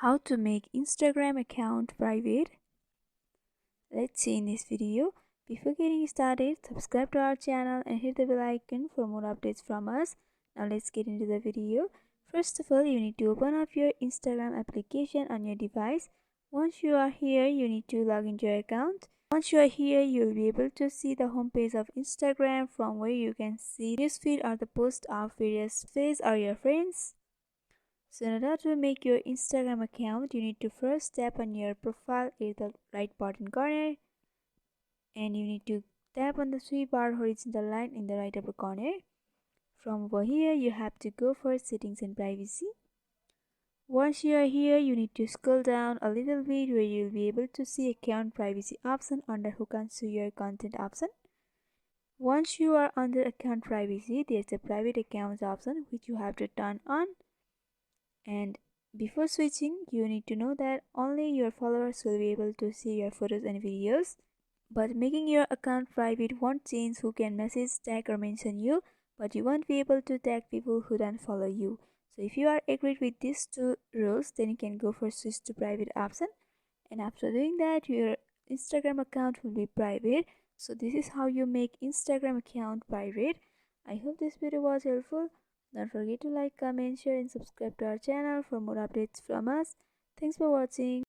How to make Instagram account private. Let's see in this video. Before getting started, subscribe to our channel and hit the bell icon for more updates from us. Now let's get into the video. First of all, you need to open up your Instagram application on your device. Once you are here, you need to log into your account. Once you are here, you will be able to see the homepage of Instagram, from where you can see newsfeed or the post of various faces or your friends. So in order to make your Instagram account, you need to first tap on your profile in the right bottom corner, and you need to tap on the three bar horizontal line in the right upper corner. From over here, you have to go for settings and privacy. Once you are here, you need to scroll down a little bit where you will be able to see account privacy option under who can see your content option. Once you are under account privacy, there's a private accounts option which you have to turn on. And before switching, you need to know that only your followers will be able to see your photos and videos. But making your account private won't change who can message, tag or mention you, but you won't be able to tag people who don't follow you. So if you are agreed with these two rules, then you can go for switch to private option. And after doing that, your Instagram account will be private. So this is how you make Instagram account private. I hope this video was helpful. Don't forget to like, comment, share and subscribe to our channel for more updates from us. Thanks for watching.